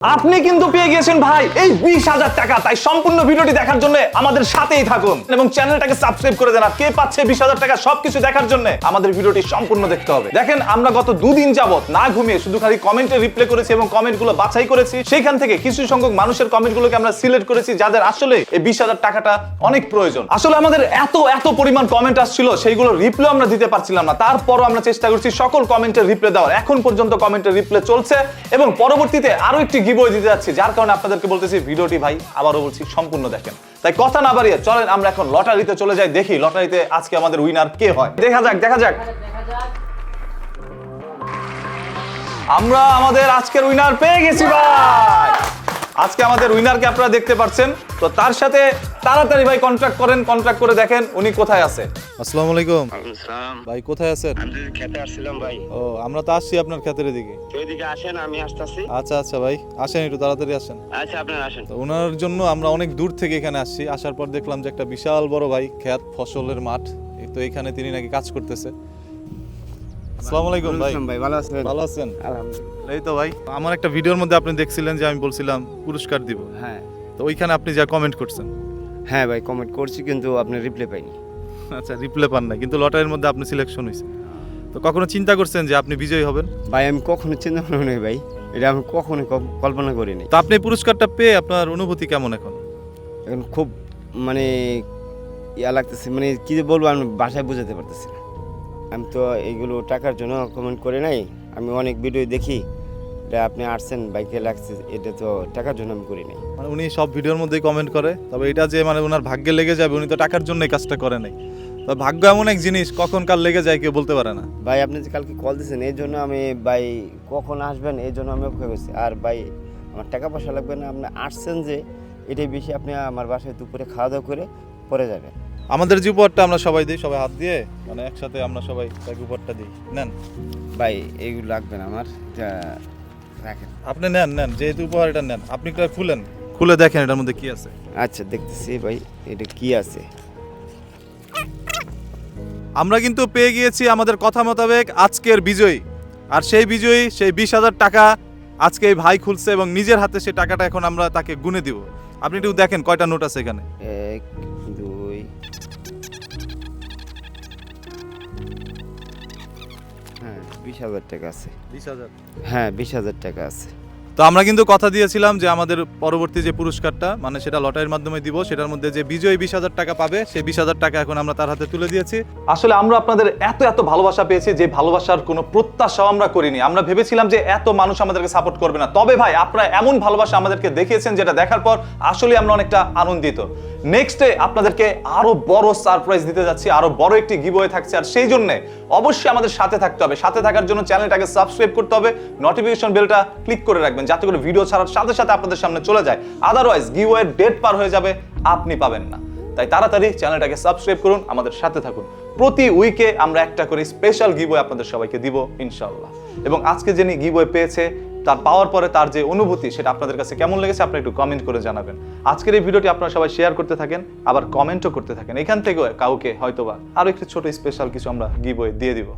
আপনি কিন্তু পেয়ে গিয়েছেন ভাই এই 20,000 টাকা। তাই সম্পূর্ণ ভিডিওটি দেখার জন্য আমাদের সাথেই থাকুন এবং চ্যানেলটাকে সাবস্ক্রাইব করে দেন। আর কে পাচ্ছে 20,000 টাকা সবকিছু দেখার জন্য আমাদের ভিডিওটি সম্পূর্ণ দেখতে হবে। দেখেন আমরা গত 2 দিন যাবত না ঘুমিয়ে শুধু খালি কমেন্টে রিপ্লাই করেছি এবং কমেন্টগুলো বাছাই করেছি। সেইখান থেকে কিছু সংখ্যক মানুষের কমেন্টগুলোকে আমরা সিলেক্ট করেছি যাদের আসলে এই 20,000 টাকাটা অনেক প্রয়োজন। আসলে আমাদের এত পরিমাণ কমেন্ট আসছিল সেইগুলো রিপ্লাই আমরা দিতে পারছিলাম না। তারপরও আমরা চেষ্টা করছি সকল কমেন্টের রিপ্লাই দেওয়ার। এখন পর্যন্ত কমেন্টের রিপ্লাই চলছে এবং পরবর্তীতে আরো একটি গিভওয়ে দিতে যাচ্ছি, যার কারণে আপনাদেরকে বলতেছি ভিডিওটি ভাই আবারও বলছি সম্পূর্ণ দেখেন। তাই কথা না বাড়িয়ে চলেন আমরা এখন লটারিতে চলে যাই, দেখি লটারিতে আজকে আমাদের উইনার কে হয়। দেখা যাক আমরা আমাদের আজকের উইনার পেয়ে গেছি ভাই। আজকে আমাদের উইনারকে আপনারা দেখতে পাচ্ছেন। তো তার সাথে তাড়াতাড়ি ভাই কন্ট্যাক্ট করে দেখেন উনি কোথায় আছে। আসসালামু আলাইকুম আসসালাম। ভাই, কোথায় আছেন? আমি তো খেতে আসছিলাম ভাই। ও, আমরা তো আসছি আপনার ক্ষেতের দিকে। ওইদিকে আসেন, আমি আসতেছি। আচ্ছা ভাই, আসেন, একটু তাড়াতাড়ি আসেন। আচ্ছা আপনারা আসেন। তো ওনার জন্য আমরা অনেক দূর থেকে এখানে আসছি। আসার পর দেখলাম যে একটা বিশাল বড় ভাই ক্ষেত ফসলের মাঠ, তো এখানে তিনি নাকি কাজ করতেছে। আসসালামু আলাইকুম ভাই। ভাই ভালো আছেন? ভালো আছেন? আলহামদুলিল্লাহ। এই তো ভাই, আমার একটা ভিডিওর মধ্যে আপনি দেখছিলেন যে আমি বলছিলাম পুরস্কার দিব, হ্যাঁ তো ওইখানে আপনি যা কমেন্ট করছেন। হ্যাঁ ভাই, কমেন্ট করছি কিন্তু আপনি রিপ্লাই পাইনি। আচ্ছা, রিপ্লাই পান না, কিন্তু লটারির মধ্যে আপনি সিলেকশন হয়েছে। তো কখনো চিন্তা করছেন যে আপনি বিজয়ী হবেন? ভাই আমি কখনো চিন্তা করি নাই ভাই, এটা আমি কখনো কল্পনা করিনি। তো আপনি পুরস্কারটা পেয়ে আপনার অনুভূতি কেমন এখন? এখন খুব মানে ইয়া লাগতেছে, মানে কি যে বলবো আমি ভাষায় বোঝাতে পারতেছি না। আমি তো এইগুলো টাকার জন্য কমেন্ট করি নাই, আমি অনেক ভিডিও দেখি। এটা আপনি আসছেন বাইকে লাগছে, এটা তো টাকার জন্য আমি করি নাই। মানে উনি সব ভিডিওর মধ্যেই কমেন্ট করে, তবে এটা যে মানে ওনার ভাগ্যে লেগে যাবে, উনি তো টাকার জন্য এই কাজটা করে নাই। তো ভাগ্য এমন এক জিনিস, কখন কার লেগে যায় কেউ বলতে পারে না। ভাই আপনি যে কালকে কল দিয়েছেন এই জন্য আমি ভাই কখন আসবেন এই জন্য আমি অপেক্ষা করছি। আর ভাই আমার টাকা পয়সা লাগবে না, আপনি আসছেন যে এটাই বেশি। আপনি আমার বাসায় দুপুরে খাওয়া দাওয়া করে পরে যাবেন। আমাদের যে উপহারটা আমরা সবাই দিই, সবাই হাত দিয়ে মানে একসাথে আমরা সবাই তাকে উপহারটা দিই। নেন ভাই এইগুলো লাগবে না আমার, এটা রাখেন। আপনি নেন, যেহেতু উপহার এটা নেন। আপনি একটা খুলে দেখেন এটার মধ্যে কি আছে। আচ্ছা দেখতেছি ভাই এটা কি আছে। আমরা কিন্তু পেয়ে গিয়েছি আমাদের কথা মোতাবেক আজকের বিজয়ী। আর সেই বিজয়ী, সেই 20,000 টাকা আজকে এই ভাই খুলছে এবং নিজের হাতে সেই টাকাটা এখন আমরা তাকে গুনে দিব। আপনি একটু দেখেন কয়টা নোট আছে এখানে। 1 2 হ্যাঁ 20,000 টাকা আছে। 20,000। হ্যাঁ 20,000 টাকা আছে। তো আমরা কিন্তু কথা দিয়েছিলাম যে আমাদের পরবর্তী যে পুরস্কারটা মানে সেটা লটারির মাধ্যমে দিব, সেটার মধ্যে যে বিজয়ী 20,000 টাকা পাবে সেই 20,000 টাকা এখন আমরা তার হাতে তুলে দিয়েছি। আসলে আমরা আপনাদের এত ভালোবাসা পেয়েছি যে ভালোবাসার কোনো প্রত্যাশাও আমরা করিনি। আমরা ভেবেছিলাম যে এত মানুষ আমাদেরকে সাপোর্ট করবে না, তবে ভাই আপনারা এমন ভালোবাসা আমাদেরকে দেখিয়েছেন যেটা দেখার পর আসলে আমরা অনেকটা আনন্দিত। নেক্সটে আপনাদেরকে আরো বড় সারপ্রাইজ দিতে যাচ্ছি, আরো বড় একটি গিভওয়ে থাকছে। আর সেই জন্য অবশ্যই আমাদের সাথে থাকতে হবে। সাথে থাকার জন্য চ্যানেলটাকে সাবস্ক্রাইব করতে হবে, নোটিফিকেশন বেলটা ক্লিক করে রাখবেন যাতে করে ভিডিও ছাড়ার সাথে সাথে আপনাদের সামনে চলে যায়। আদারওয়াইজ গিভওয়ের ডেট পার হয়ে যাবে, আপনি পাবেন না। তাই তাড়াতাড়ি চ্যানেলটাকে সাবস্ক্রাইব করুন, আমাদের সাথে থাকুন। প্রতি উইকে আমরা একটা করে স্পেশাল গিভওয়ে আপনাদের সবাইকে দিব ইনশাআল্লাহ। এবং আজকে যিনি গিভওয়ে পেয়েছে তার পাওয়ার পরে তার যে অনুভূতি সেটা আপনাদের কাছে কেমন লেগেছে আপনারা একটু কমেন্ট করে জানাবেন। আজকের এই ভিডিওটি আপনারা সবাই শেয়ার করতে থাকেন, আবার কমেন্টও করতে থাকেন। এখান থেকেও কাউকে হয়তোবা আরো একটু ছোট স্পেশাল কিছু আমরা গিভওয়ে দিয়ে দিব।